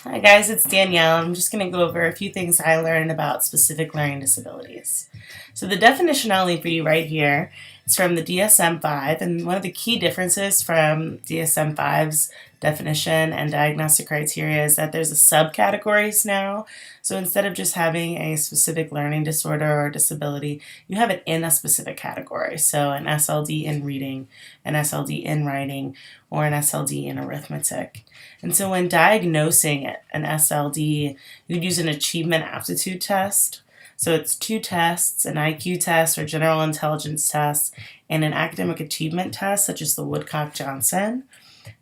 Hi guys, it's Danielle. I'm just going to go over a few things I learned about specific learning disabilities. So the definition I'll leave for you right here is from the DSM-5, and one of the key differences from DSM-5's definition and diagnostic criteria is that there's a subcategories now. So instead of just having a specific learning disorder or disability, you have it in a specific category. So an SLD in reading, an SLD in writing, or an SLD in arithmetic. And so when diagnosing an SLD, you'd use an achievement aptitude test. So it's two tests, an IQ test or general intelligence test, and an academic achievement test, such as the Woodcock-Johnson.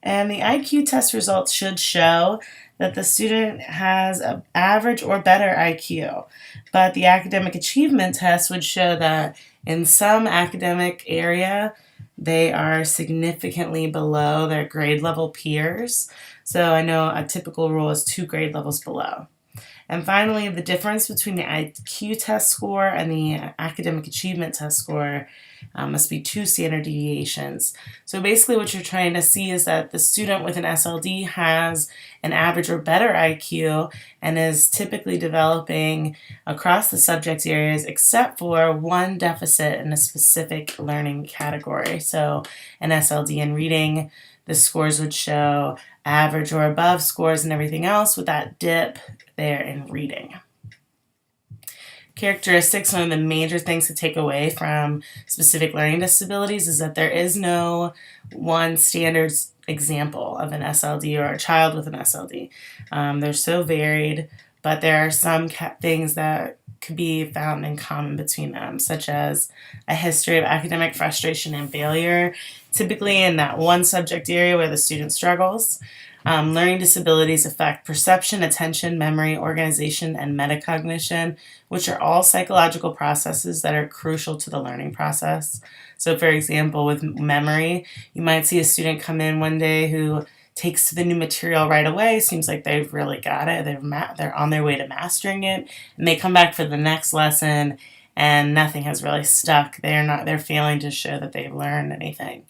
And the IQ test results should show that the student has an average or better IQ. But the academic achievement test would show that in some academic area, they are significantly below their grade level peers. So I know a typical rule is 2 grade levels below. And finally, the difference between the IQ test score and the academic achievement test score must be 2 standard deviations. So basically what you're trying to see is that the student with an SLD has an average or better IQ and is typically developing across the subject areas except for one deficit in a specific learning category. So an SLD in reading, the scores would show average or above scores and everything else with that dip there in reading. Characteristics, one of the major things to take away from specific learning disabilities is that there is no one standard example of an SLD or a child with an SLD. They're so varied, but there are some things that could be found in common between them, such as a history of academic frustration and failure, typically in that one subject area where the student struggles. Learning disabilities affect perception, attention, memory, organization, and metacognition, which are all psychological processes that are crucial to the learning process. So, for example, with memory, you might see a student come in one day who takes to the new material right away, seems like they've really got it, they're on their way to mastering it, and they come back for the next lesson and nothing has really stuck. They're failing to show that they've learned anything.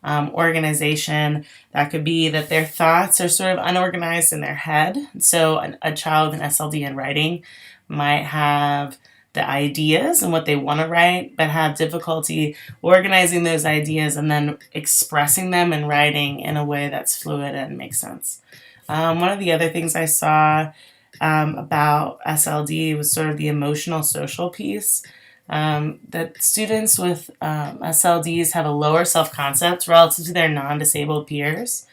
Organization, that could be that their thoughts are sort of unorganized in their head. So a child with an SLD in writing might have the ideas and what they want to write, but have difficulty organizing those ideas and then expressing them in writing in a way that's fluid and makes sense. One of the other things I saw about SLD was sort of the emotional social piece. That students with SLDs have a lower self-concept relative to their non-disabled peers.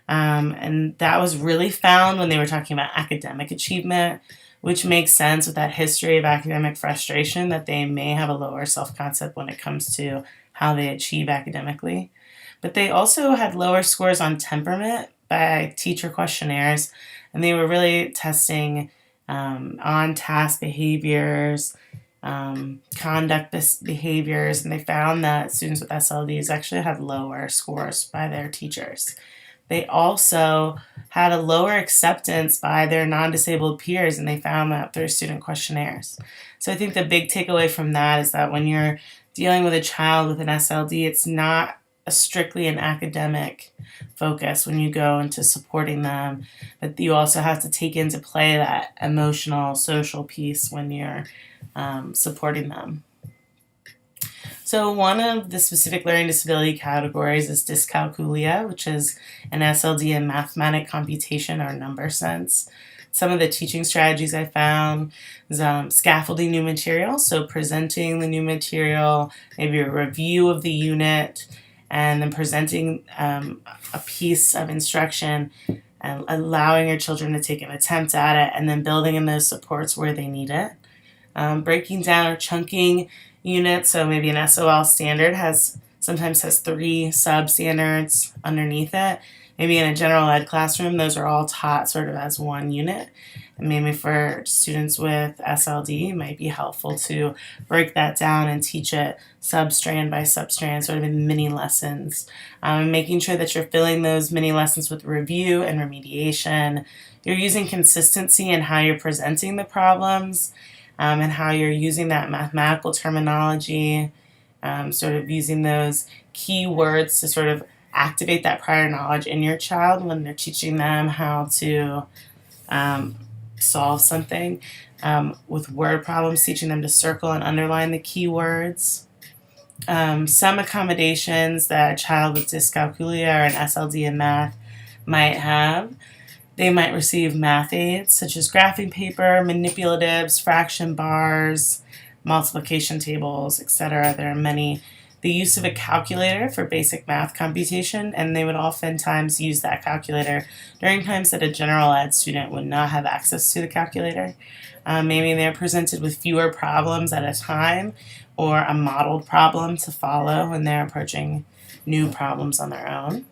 And that was really found when they were talking about academic achievement, which makes sense with that history of academic frustration that they may have a lower self-concept when it comes to how they achieve academically. But they also had lower scores on temperament by teacher questionnaires, and they were really testing on-task behaviors, conduct behaviors, and they found that students with SLDs actually had lower scores by their teachers. They also had a lower acceptance by their non-disabled peers, and they found that through student questionnaires. So I think the big takeaway from that is that when you're dealing with a child with an SLD, it's not strictly an academic focus when you go into supporting them, but you also have to take into play that emotional, social piece when you're supporting them. So one of the specific learning disability categories is dyscalculia, which is an SLD in mathematic computation or number sense. Some of the teaching strategies I found is scaffolding new material, so presenting the new material, maybe a review of the unit, and then presenting a piece of instruction and allowing your children to take an attempt at it, and then building in those supports where they need it. Breaking down or chunking units, so maybe an SOL standard sometimes has 3 sub-standards underneath it. Maybe in a general ed classroom, those are all taught sort of as one unit. And maybe for students with SLD, it might be helpful to break that down and teach it sub-strand by sub-strand, sort of in mini lessons. Making sure that you're filling those mini lessons with review and remediation. You're using consistency in how you're presenting the problems, and how you're using that mathematical terminology, sort of using those key words to sort of activate that prior knowledge in your child when they're teaching them how to solve something. With word problems, teaching them to circle and underline the keywords. Some accommodations that a child with dyscalculia or an SLD in math might have. They might receive math aids such as graphing paper, manipulatives, fraction bars, multiplication tables, etc. There are many. The use of a calculator for basic math computation, and they would oftentimes use that calculator during times that a general ed student would not have access to the calculator. Maybe they're presented with fewer problems at a time or a modeled problem to follow when they're approaching new problems on their own.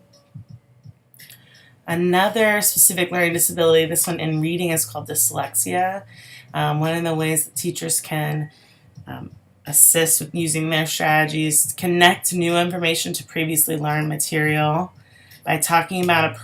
Another specific learning disability, this one in reading, is called dyslexia. One of the ways that teachers can assist with using their strategies, connect new information to previously learned material by talking about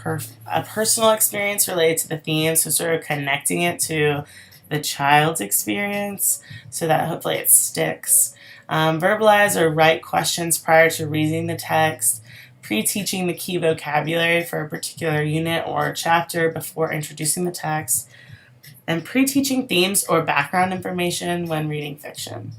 a personal experience related to the theme, so sort of connecting it to the child's experience so that hopefully it sticks. Verbalize or write questions prior to reading the text, pre-teaching the key vocabulary for a particular unit or chapter before introducing the text, and pre-teaching themes or background information when reading fiction.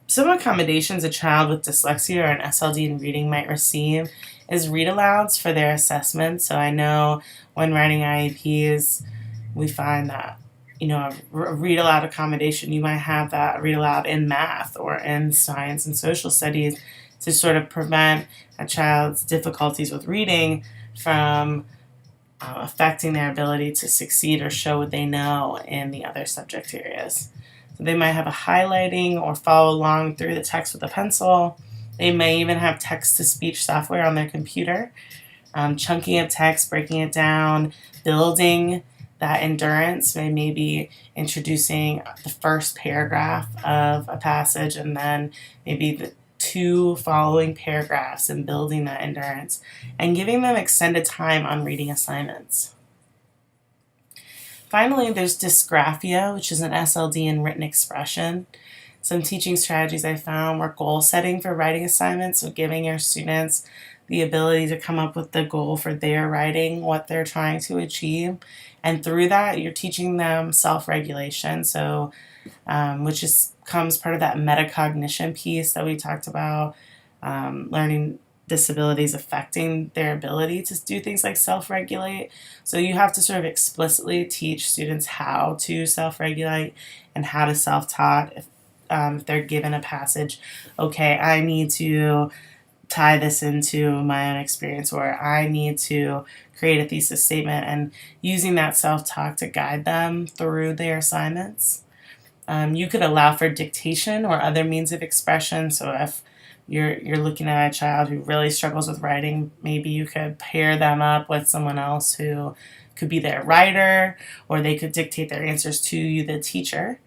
Some accommodations a child with dyslexia or an SLD in reading might receive is read-alouds for their assessment. So I know when writing IEPs, we find that a read-aloud accommodation, you might have that read-aloud in math or in science and social studies to sort of prevent a child's difficulties with reading from affecting their ability to succeed or show what they know in the other subject areas. So they might have a highlighting or follow along through the text with a pencil. They may even have text-to-speech software on their computer, chunking of text, breaking it down, building that endurance, maybe introducing the first paragraph of a passage and then maybe the two following paragraphs and building that endurance and giving them extended time on reading assignments. Finally, there's dysgraphia, which is an SLD in written expression. Some teaching strategies I found were goal setting for writing assignments, so giving your students the ability to come up with the goal for their writing, what they're trying to achieve. And through that, you're teaching them self-regulation, so which comes part of that metacognition piece that we talked about, learning disabilities affecting their ability to do things like self-regulate. So you have to sort of explicitly teach students how to self-regulate and how to self-taught if they're given a passage. Okay, I need to tie this into my own experience, or I need to create a thesis statement, and using that self-talk to guide them through their assignments. You could allow for dictation or other means of expression. So if you're looking at a child who really struggles with writing, maybe you could pair them up with someone else who could be their writer, or they could dictate their answers to you, the teacher.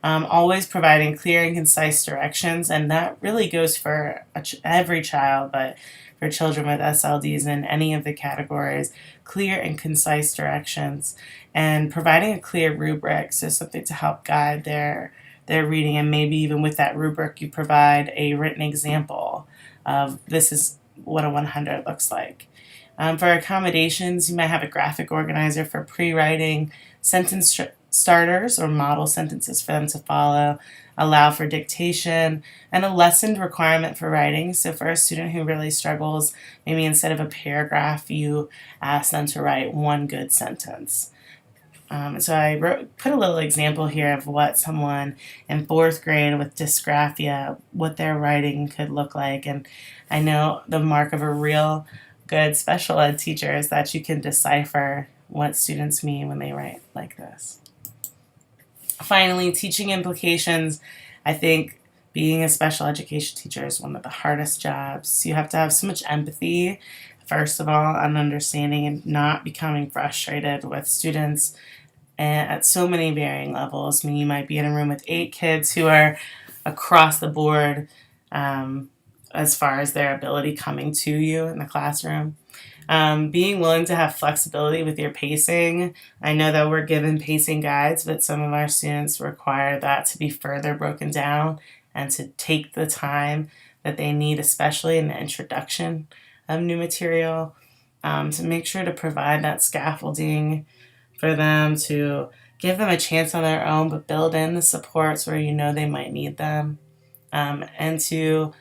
Always providing clear and concise directions, and that really goes for every child, but for children with SLDs in any of the categories, clear and concise directions, and providing a clear rubric, so something to help guide their reading, and maybe even with that rubric you provide a written example of this is what a 100 looks like. For accommodations, you might have a graphic organizer for pre-writing, sentence starters or model sentences for them to follow, allow for dictation, and a lessened requirement for writing. So for a student who really struggles, maybe instead of a paragraph, you ask them to write one good sentence. So I put a little example here of what someone in 4th grade with dysgraphia, what their writing could look like. And I know the mark of a real good special ed teacher is that you can decipher what students mean when they write like this. Finally, teaching implications. I think being a special education teacher is one of the hardest jobs. You have to have so much empathy, first of all, and understanding and not becoming frustrated with students at so many varying levels. I mean, you might be in a room with 8 kids who are across the board as far as their ability coming to you in the classroom. Being willing to have flexibility with your pacing. I know that we're given pacing guides, but some of our students require that to be further broken down and to take the time that they need, especially in the introduction of new material. to make sure to provide that scaffolding for them, to give them a chance on their own, but build in the supports where you know they might need them, and to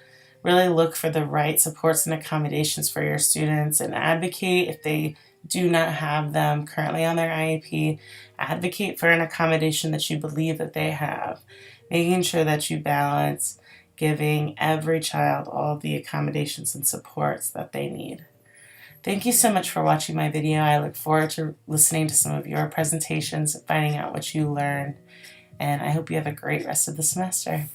really look for the right supports and accommodations for your students and advocate if they do not have them currently on their IEP. Advocate for an accommodation that you believe that they have, making sure that you balance giving every child all the accommodations and supports that they need. Thank you so much for watching my video. I look forward to listening to some of your presentations and finding out what you learned. And I hope you have a great rest of the semester.